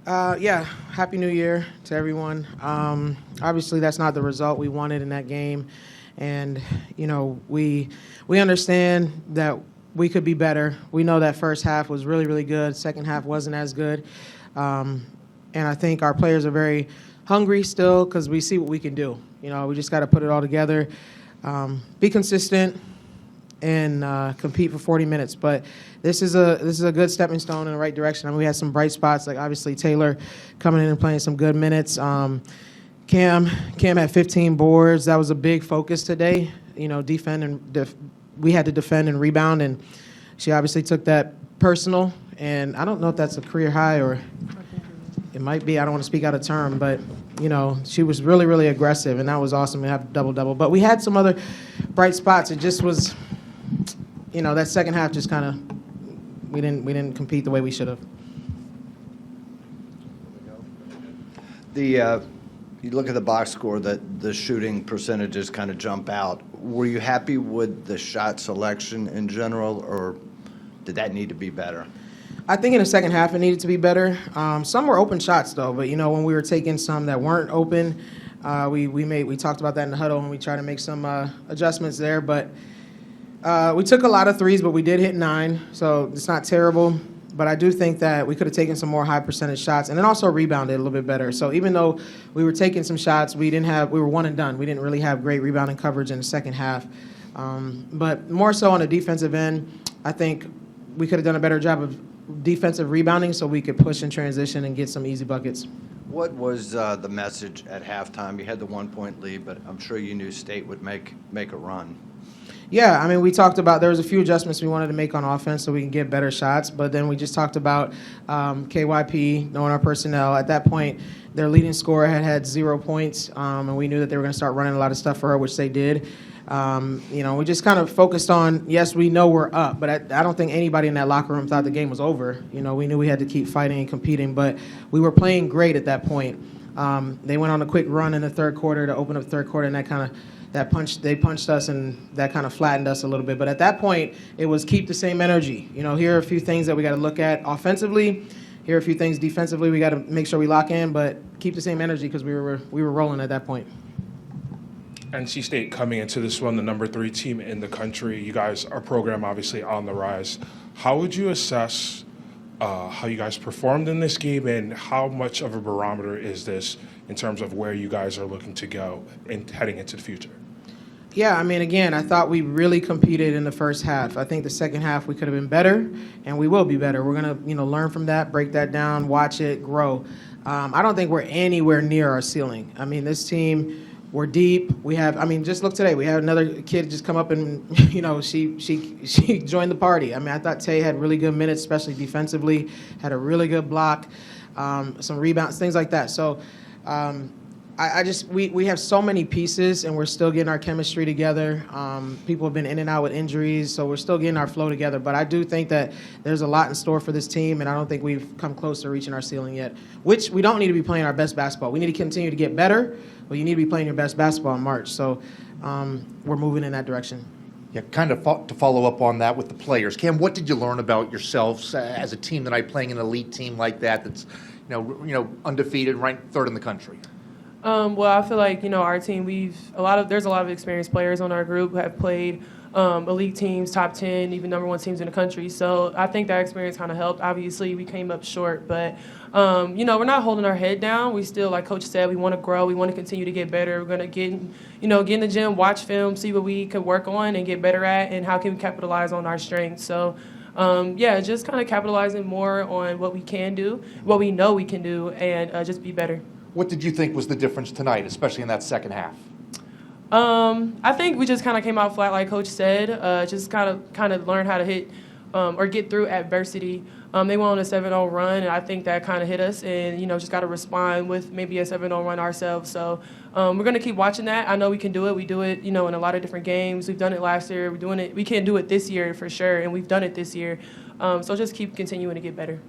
Yeah, Happy New Year to everyone. Obviously, that's not the result we wanted in that game, and we understand that we could be better. We know that first half was really really good. Second half wasn't as good, and I think our players are very hungry still because we see what we can do. We just got to put it all together, be consistent, and compete for 40 minutes. But this is a good stepping stone in the right direction. I mean, we had some bright spots, like obviously Taylor coming in and playing some good minutes. Cam had 15 boards. That was a big focus today. We had to defend and rebound, and she obviously took that personal. And I don't know if that's a career high or it might be. I don't want to speak out of term, but she was really really aggressive, and that was awesome to have double double. But we had some other bright spots. It just was. That second half just kind of we didn't compete the way we should have. You look at the box score, that the shooting percentages kind of jump out. Were you happy with the shot selection in general, or did that need to be better? I think in the second half it needed to be better. Some were open shots though, but when we were taking some that weren't open, we talked about that in the huddle and we tried to make some adjustments there. But we took a lot of threes, but we did hit 9, so it's not terrible. But I do think that we could have taken some more high percentage shots and then also rebounded a little bit better. So even though we were taking some shots, we were one and done. We didn't really have great rebounding coverage in the second half. But more so on the defensive end, I think we could have done a better job of defensive rebounding so we could push in transition and get some easy buckets. What was the message at halftime? You had the 1-point lead, but I'm sure you knew State would make a run. Yeah, I mean, we talked about there was a few adjustments we wanted to make on offense so we can get better shots, but then we just talked about KYP, knowing our personnel. At that point, their leading scorer had 0 points, and we knew that they were going to start running a lot of stuff for her, which they did. We just kind of focused on, yes, we know we're up, but I don't think anybody in that locker room thought the game was over. We knew we had to keep fighting and competing, but we were playing great at that point. They went on a quick run in the third quarter to open up the third quarter, and they punched us, and that kind of flattened us a little bit. But at that point, it was keep the same energy. Here are a few things that we got to look at offensively. Here are a few things defensively. We got to make sure we lock in, but keep the same energy because we were rolling at that point. NC State coming into this one, the number 3 team in the country. You guys are program obviously on the rise. How would you assess how you guys performed in this game, and how much of a barometer is this in terms of where you guys are looking to go and heading into the future? Yeah, I mean, again, I thought we really competed in the first half. I think the second half we could have been better, and we will be better. We're going to, learn from that, break that down, watch it, grow. I don't think we're anywhere near our ceiling. I mean, this team, we're deep. Just look today. We had another kid just come up and, she joined the party. I mean, I thought Tay had really good minutes, especially defensively, had a really good block, some rebounds, things like that. So, we have so many pieces, and we're still getting our chemistry together. People have been in and out with injuries, so we're still getting our flow together. But I do think that there's a lot in store for this team, and I don't think we've come close to reaching our ceiling yet, which we don't need to be playing our best basketball. We need to continue to get better, but you need to be playing your best basketball in March. So we're moving in that direction. Yeah, kind of to follow up on that with the players. Cam, what did you learn about yourselves as a team tonight, playing an elite team like that's undefeated, ranked 3rd in the country? Well, I feel like our team. There's a lot of experienced players on our group who have played elite teams, top 10, even number 1 teams in the country. So I think that experience kind of helped. Obviously, we came up short, but we're not holding our head down. We still, like Coach said, we want to grow. We want to continue to get better. We're gonna get in the gym, watch film, see what we could work on and get better at, and how can we capitalize on our strengths. So. Just kind of capitalizing more on what we can do, what we know we can do, and just be better. What did you think was the difference tonight, especially in that second half? I think we just kind of came out flat, like Coach said. Just kind of learn how to hit or get through adversity. They went on a 7-0 run, and I think that kind of hit us, and just got to respond with maybe a 7-0 run ourselves. So we're gonna keep watching that. I know we can do it. We do it, in a lot of different games. We've done it last year. We're doing it. We can do it this year for sure, and we've done it this year. So just keep continuing to get better.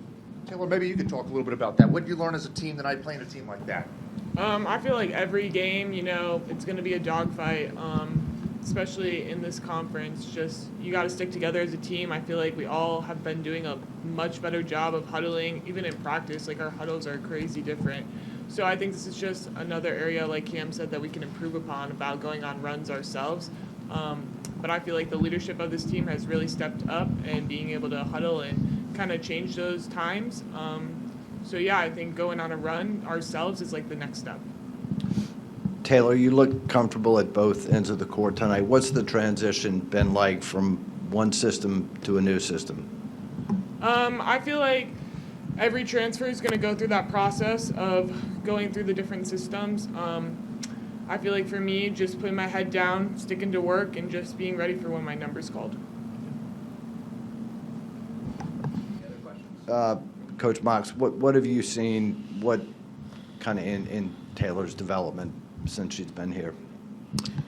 Taylor, maybe you could talk a little bit about that. What did you learn as a team tonight playing a team like that? I feel like every game, it's going to be a dogfight. especially in this conference, just you got to stick together as a team. I feel like we all have been doing a much better job of huddling, even in practice. Like, our huddles are crazy different. So I think this is just another area, like Cam said, that we can improve upon about going on runs ourselves. But I feel like the leadership of this team has really stepped up and being able to huddle and kind of change those times. So yeah, I think going on a run ourselves is like the next step. Taylor, you look comfortable at both ends of the court tonight. What's the transition been like from one system to a new system? I feel like every transfer is going to go through that process of going through the different systems. I feel like for me, just putting my head down, sticking to work, and just being ready for when my number's called. Coach Mox, what have you seen, what kind of in Taylor's development since she's been here?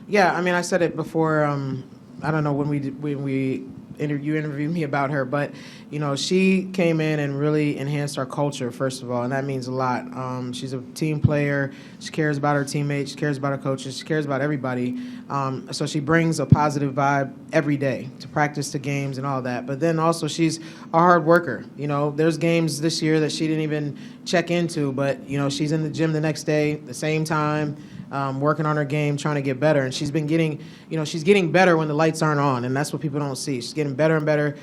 Yeah, I mean, I said it before. I don't know when you interviewed me about her, but you know, she came in and really enhanced our culture, first of all, and that means a lot. She's a team player. She cares about her teammates. She cares about her coaches. She cares about everybody. So she brings a positive vibe every day to practice, to games, and all that. But then also she's a hard worker. You know, there's games this year that she didn't even check into, but you know, she's in the gym the next day, the same time. Working on her game, trying to get better. And she's been getting, you know, she's getting better when the lights aren't on, and that's what people don't see. She's getting better and better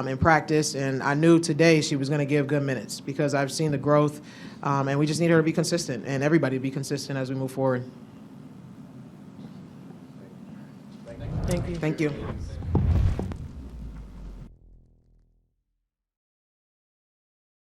in practice, and I knew today she was going to give good minutes because I've seen the growth, and we just need her to be consistent and everybody to be consistent as we move forward. Thank you. Thank you.